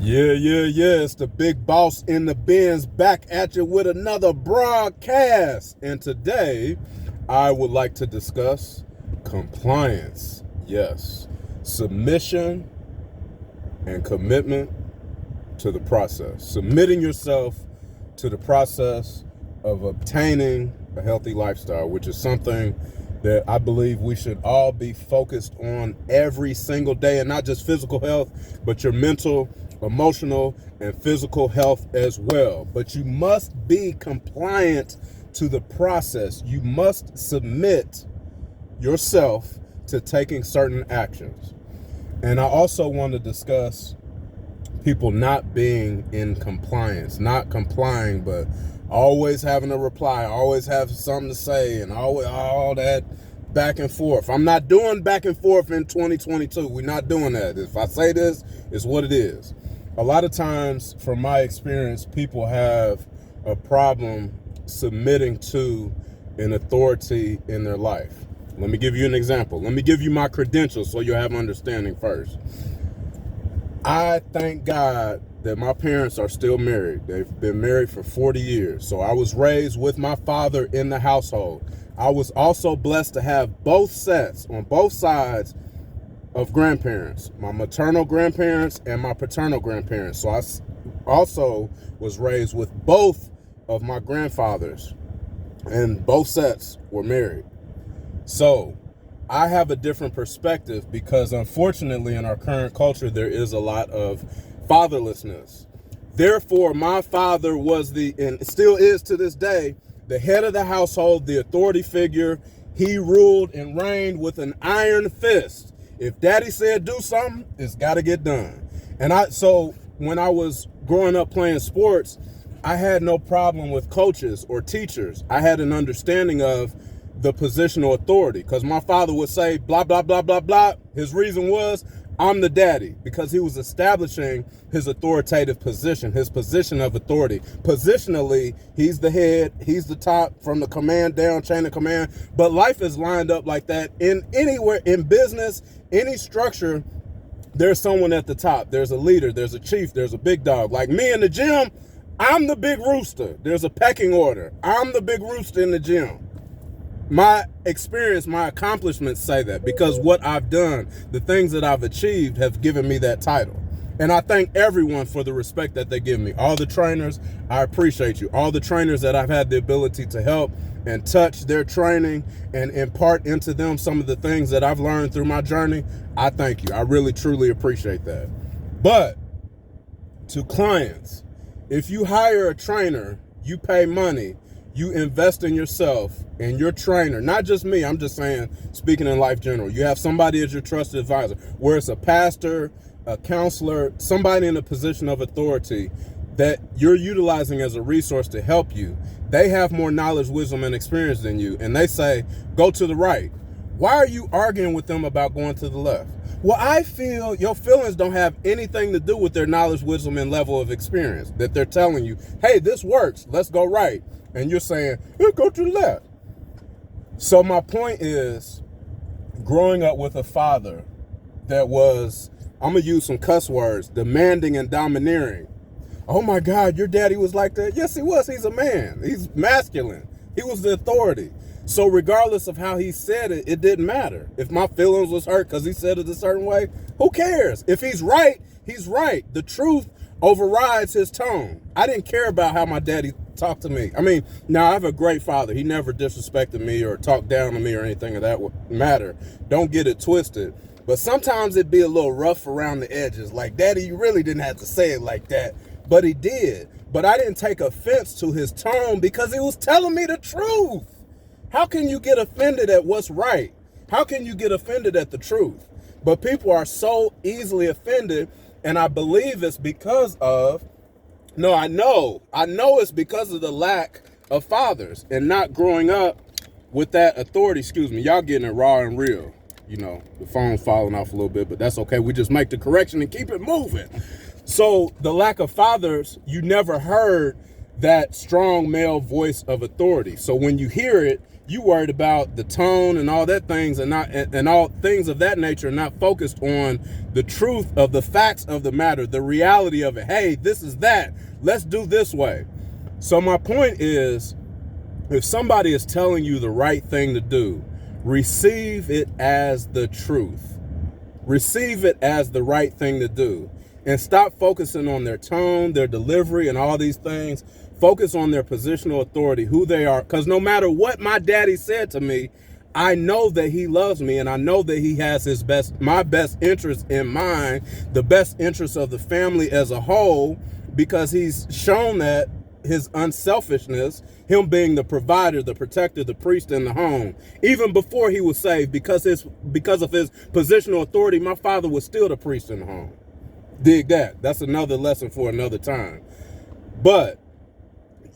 Yeah. It's the big boss in the Benz back at you with another broadcast. And today, I would like to discuss compliance. Yes, submission and commitment to the process. Submitting yourself to the process of obtaining a healthy lifestyle, which is something that I believe we should all be focused on every single day, and not just physical health, but your mental, emotional, and physical health as well. But you must be compliant to the process. You must submit yourself to taking certain actions. And I also want to discuss people not being in compliance, not complying, but always having a reply, always have something to say, and always all that back and forth. I'm not doing back and forth in 2022. We're not doing that. If I say this, it's what it is. A lot of times, from my experience, people have a problem submitting to an authority in their life. Let me give you an example. Let me give you my credentials so you'll have understanding first. I thank God that my parents are still married. They've been married for 40 years. So I was raised with my father in the household. I was also blessed to have both sets on both sides of grandparents, my maternal grandparents and my paternal grandparents. So I also was raised with both of my grandfathers, and both sets were married. So I have a different perspective because, unfortunately, in our current culture, there is a lot of fatherlessness. Therefore, my father was and still is to this day, the head of the household, the authority figure. He ruled and reigned with an iron fist. If daddy said do something, it's got to get done. And so when I was growing up playing sports, I had no problem with coaches or teachers. I had an understanding of the positional authority, because my father would say blah, blah, blah, blah, blah. His reason was, I'm the daddy, because he was establishing his authoritative position, his position of authority. Positionally, he's the head, he's the top from the command down, chain of command. But life is lined up like that. In anywhere, in business, any structure, there's someone at the top. There's a leader, there's a chief, there's a big dog. Like me in the gym, I'm the big rooster. There's a pecking order. I'm the big rooster in the gym. My experience, my accomplishments say that, because what I've done, the things that I've achieved have given me that title. And I thank everyone for the respect that they give me. All the trainers, I appreciate you. All the trainers that I've had the ability to help and touch their training and impart into them some of the things that I've learned through my journey, I thank you. I really, truly appreciate that. But to clients, if you hire a trainer, you pay money, you invest in yourself and your trainer, not just me, I'm just saying, speaking in life general, you have somebody as your trusted advisor, where it's a pastor, a counselor, somebody in a position of authority that you're utilizing as a resource to help you. They have more knowledge, wisdom, and experience than you, and they say, go to the right. Why are you arguing with them about going to the left? Well, I feel your feelings don't have anything to do with their knowledge, wisdom, and level of experience, that they're telling you, hey, this works, let's go right. And you're saying, hey, go to the left. So my point is, growing up with a father that was, I'm going to use some cuss words, demanding and domineering. Oh my God, your daddy was like that? Yes, he was. He's a man. He's masculine. He was the authority. So regardless of how he said it, it didn't matter. If my feelings was hurt because he said it a certain way, who cares? If he's right, he's right. The truth overrides his tone. I didn't care about how my daddy talked to me. I mean, now I have a great father. He never disrespected me or talked down to me or anything of that matter. Don't get it twisted. But sometimes it'd be a little rough around the edges. Like, daddy, you really didn't have to say it like that. But he did. But I didn't take offense to his tone because he was telling me the truth. How can you get offended at what's right? How can you get offended at the truth? But people are so easily offended, and I believe it's because of, I know it's because of the lack of fathers and not growing up with that authority. Excuse me, y'all getting it raw and real. You know, the phone's falling off a little bit, but that's okay. We just make the correction and keep it moving. So the lack of fathers, you never heard that strong male voice of authority. So when you hear it, You worried about the tone and all that things, and all things of that nature, not focused on the truth of the facts of the matter, the reality of it. Hey, this is that. Let's do this way. So my point is, if somebody is telling you the right thing to do, receive it as the truth. Receive it as the right thing to do. And stop focusing on their tone, their delivery, and all these things. Focus on their positional authority, who they are. Because no matter what my daddy said to me, I know that he loves me, and I know that he has my best interest in mind, the best interest of the family as a whole, because he's shown that his unselfishness, him being the provider, the protector, the priest in the home. Even before he was saved, because of his positional authority, my father was still the priest in the home. Dig that. That's another lesson for another time. But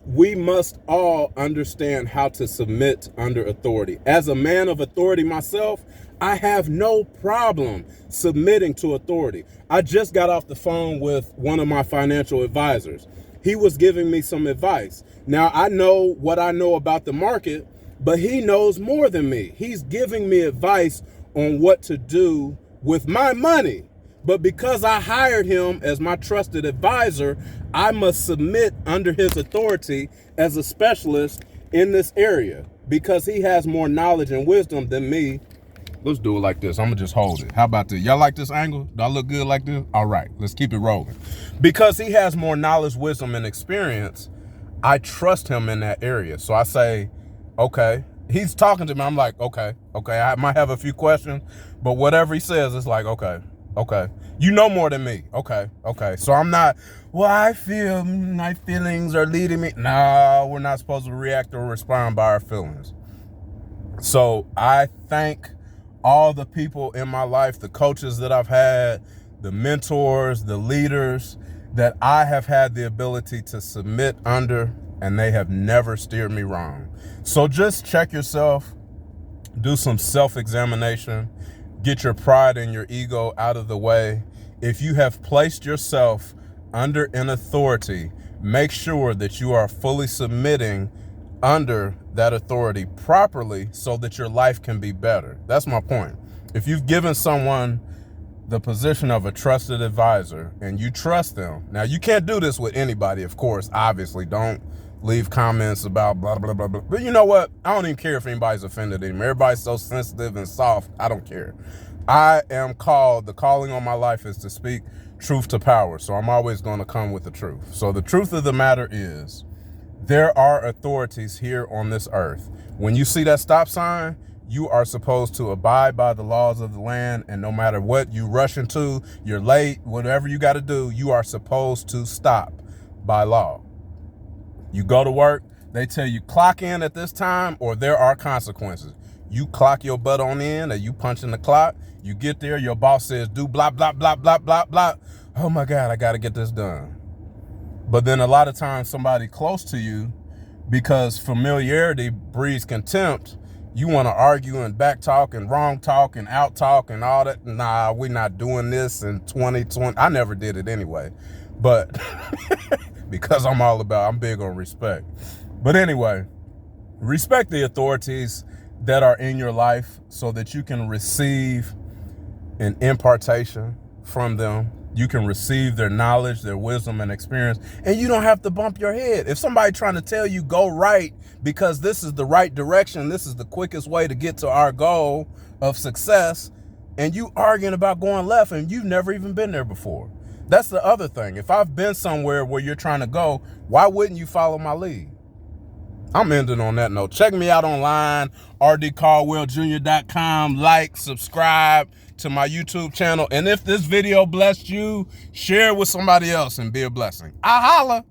we must all understand how to submit under authority. As a man of authority myself, I have no problem submitting to authority. I just got off the phone with one of my financial advisors. He was giving me some advice. Now, I know what I know about the market, but he knows more than me. He's giving me advice on what to do with my money. But because I hired him as my trusted advisor, I must submit under his authority as a specialist in this area, because he has more knowledge and wisdom than me. Let's do it like this. I'm going to just hold it. How about this? Y'all like this angle? Do I look good like this? All right, let's keep it rolling. Because he has more knowledge, wisdom, and experience, I trust him in that area. So I say, okay. He's talking to me. I'm like, okay. I might have a few questions, but whatever he says, it's like, okay. You know more than me. Okay. So I'm not, well, I feel my feelings are leading me. No, we're not supposed to react or respond by our feelings. So I thank all the people in my life, the coaches that I've had, the mentors, the leaders that I have had the ability to submit under, and they have never steered me wrong. So just check yourself, do some self-examination, get your pride and your ego out of the way. If you have placed yourself under an authority, make sure that you are fully submitting under that authority properly so that your life can be better. That's my point. If you've given someone the position of a trusted advisor and you trust them, now you can't do this with anybody, of course, obviously. Don't leave comments about blah, blah, blah, blah. But you know what? I don't even care if anybody's offended anymore. Everybody's so sensitive and soft. I don't care. I am called, the calling on my life is to speak truth to power. So I'm always going to come with the truth. So the truth of the matter is, there are authorities here on this earth. When you see that stop sign, you are supposed to abide by the laws of the land. And no matter what you rush into, you're late, whatever you got to do, you are supposed to stop by law. You go to work, they tell you clock in at this time or there are consequences. You clock your butt on in, or you punch in the clock. You get there, your boss says do blah, blah, blah, blah, blah, blah. Oh my God, I got to get this done. But then a lot of times somebody close to you, because familiarity breeds contempt, you want to argue and back talk and wrong talk and out talk and all that. Nah, we're not doing this in 2020. I never did it anyway, but because I'm big on respect. But anyway, respect the authorities that are in your life so that you can receive an impartation from them. You can receive their knowledge, their wisdom and experience, and you don't have to bump your head. If somebody trying to tell you go right because this is the right direction, this is the quickest way to get to our goal of success, and you arguing about going left and you've never even been there before. That's the other thing. If I've been somewhere where you're trying to go, why wouldn't you follow my lead? I'm ending on that note. Check me out online, RDCaldwellJr.com. Like, subscribe to my YouTube channel. And if this video blessed you, share it with somebody else and be a blessing. I holla.